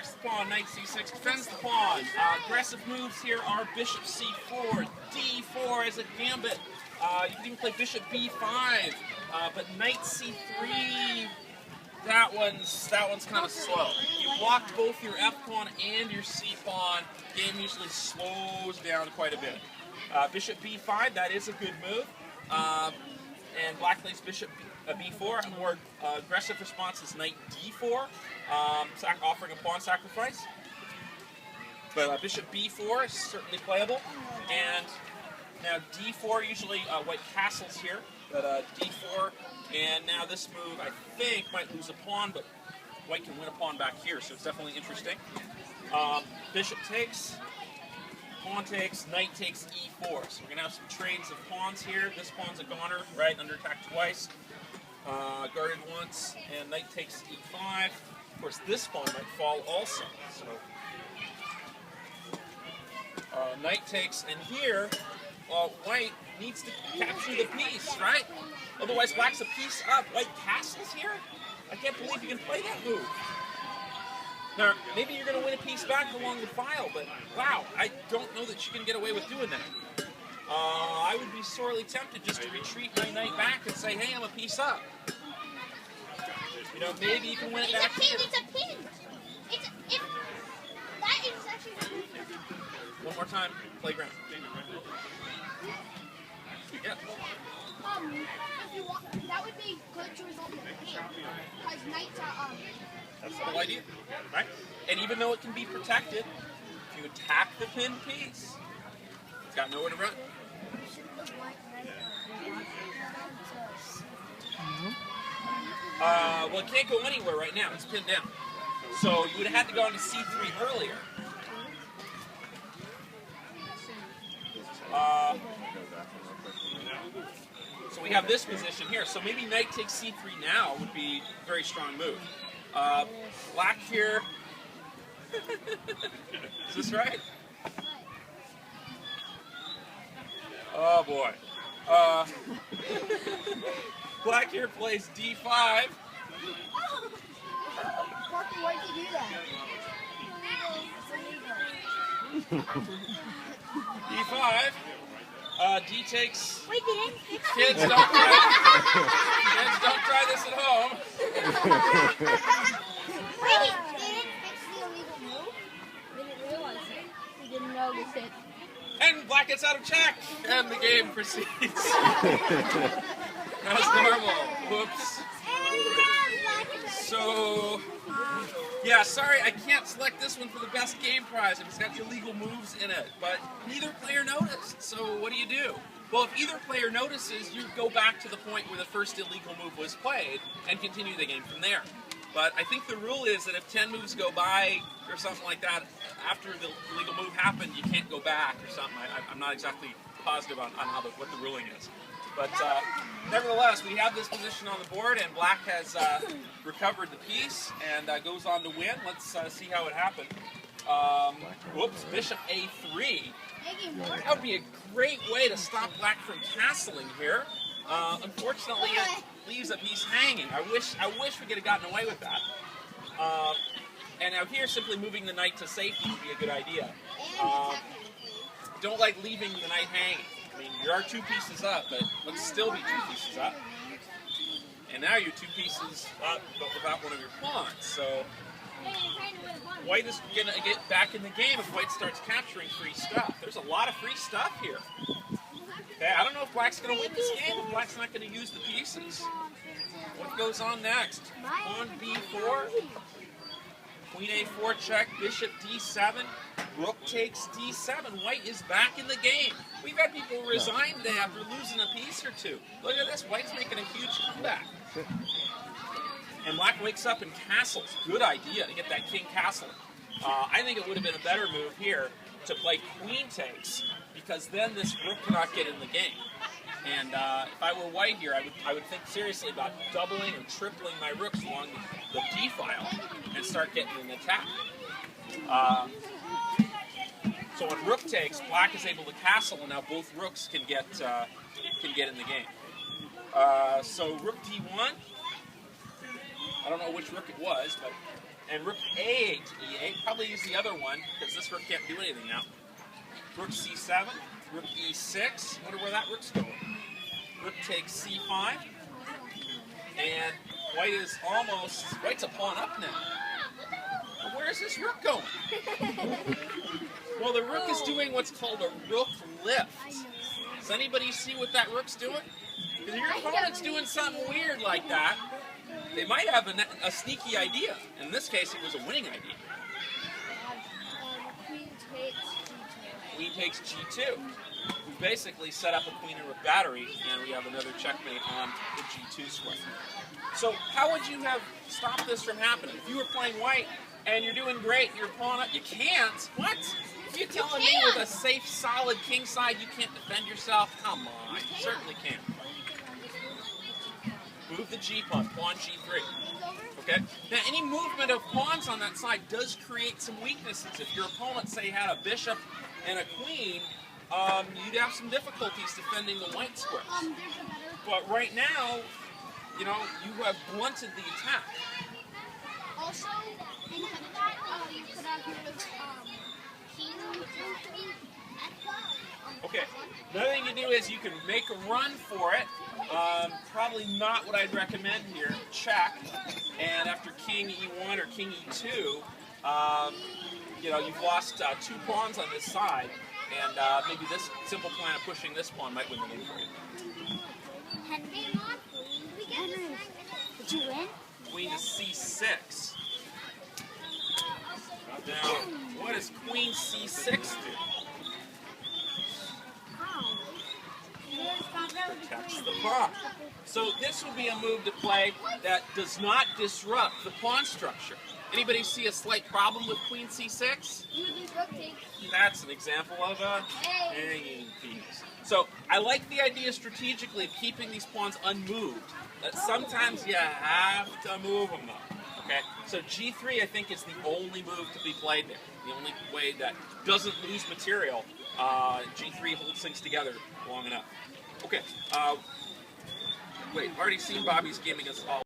attacks the pawn, knight c6, defends the pawn. Aggressive moves here are bishop c4, d4 as a gambit. You can even play bishop b5, but knight c3, that one's kind of slow. You blocked both your f pawn and your c pawn. Game usually slows down quite a bit. Bishop b5, that is a good move. And black plays bishop b4. A more aggressive response is knight d4, offering a pawn sacrifice. But bishop b4 is certainly playable. And now d4, usually white castles here, but d4, and now this move I think might lose a pawn, but white can win a pawn back here, so it's definitely interesting. Bishop takes, pawn takes, knight takes e4. So we're going to have some trades of pawns here. This pawn's a goner, right, under attack twice, guarded once, and knight takes e5. Of course, this pawn might fall also. So knight takes, and here, white needs to capture the piece, right? Otherwise, black's a piece up. White castles here? I can't believe you can play that move. Now, maybe you're going to win a piece back along the file, but wow, I don't know that you can get away with doing that. I would be sorely tempted just to retreat my knight back and say, hey, I'm a piece up. You know, maybe you can win it back here. It's a pin. That is actually... One more time, playground. Yeah. If you want, that would be good to result in a pin. Because knights are, That's the whole idea, right? And even though it can be protected, if you attack the pinned piece, it's got nowhere to run. Well, it can't go anywhere right now. It's pinned down. So you would have had to go into c3 earlier. So we have this position here. So maybe knight takes c3 now would be a very strong move. Black here. Is this right? Oh boy. Black here plays d5. why did you do that? d5. D takes. Wait, they didn't fix it? Kids, don't try this at home. Wait, they didn't fix the illegal move? They didn't realize it. They didn't notice it. And black gets out of check, and the game proceeds. As normal. Whoops. So, yeah, sorry, I can't select this one for the best game prize if it's got illegal moves in it. But neither player noticed, so what do? Well, if either player notices, you go back to the point where the first illegal move was played and continue the game from there. But I think the rule is that if 10 moves go by or something like that, after the illegal move happened, you can't go back or something. I'm not exactly positive on what the ruling is. But nevertheless, we have this position on the board, and black has recovered the piece and goes on to win. Let's see how it happened. Whoops, bishop a3. That would be a great way to stop black from castling here. Unfortunately, it leaves a piece hanging. I wish we could have gotten away with that. And now here, simply moving the knight to safety would be a good idea. Don't like leaving the knight hanging. I mean, you are 2 pieces up, but let's still be 2 pieces up. And now you're 2 pieces up, but without one of your pawns. So white is going to get back in the game if white starts capturing free stuff. There's a lot of free stuff here. Okay, I don't know if black's going to win this game, if black's not going to use the pieces. What goes on next? Pawn b4, queen a4 check, bishop d7, rook takes d7. White is back in the game. We've had people resign today after losing a piece or 2. Look at this, white's making a huge comeback. And black wakes up and castles. Good idea to get that king castle. I think it would have been a better move here to play queen takes, because then this rook cannot get in the game. And if I were white here, I would think seriously about doubling or tripling my rooks along the d file and start getting an attack. So when rook takes, black is able to castle, and now both rooks can get in the game. So rook d1. I don't know which rook it was, and rook a8 to e8. probably use the other one, because this rook can't do anything now. Rook c7, rook e6. Wonder where that rook's going. Rook takes c5. And white is almost, white's a pawn up now. But where is this rook going? Well, the rook is doing what's called a rook lift. Does anybody see what that rook's doing? Because your opponent's doing something weird like that, they might have a sneaky idea. In this case, it was a winning idea. Queen takes g2. We basically set up a queen and rook battery, and we have another checkmate on the g2 square. So how would you have stopped this from happening? If you were playing white and you're doing great, your opponent, you can't. What? If you're telling me with a safe, solid king side you can't defend yourself? Come on, you certainly can. Move the g pawn, pawn g3. Okay? Now, any movement of pawns on that side does create some weaknesses. If your opponent, say, had a bishop and a queen, you'd have some difficulties defending the white squares. But right now, you know, you have blunted the attack. Also, instead of that, you could have used king. Okay, another thing you do is you can make a run for it. Probably not what I'd recommend here. Check, and after king e1 or king e2, you know, you've lost 2 pawns on this side, and maybe this simple plan of pushing this pawn might win the game for you. Henry, did you win? Queen to c6. Now, what does queen c6 do? Protects the pawn. So this would be a move to play that does not disrupt the pawn structure. Anybody see a slight problem with queen c6? That's an example of a hanging piece. So I like the idea strategically of keeping these pawns unmoved. That sometimes you have to move them though. Okay, so g3 I think is the only move to be played there. The only way that doesn't lose material. G3 holds things together long enough. Okay, wait, I've already seen Bobby's gaming us all.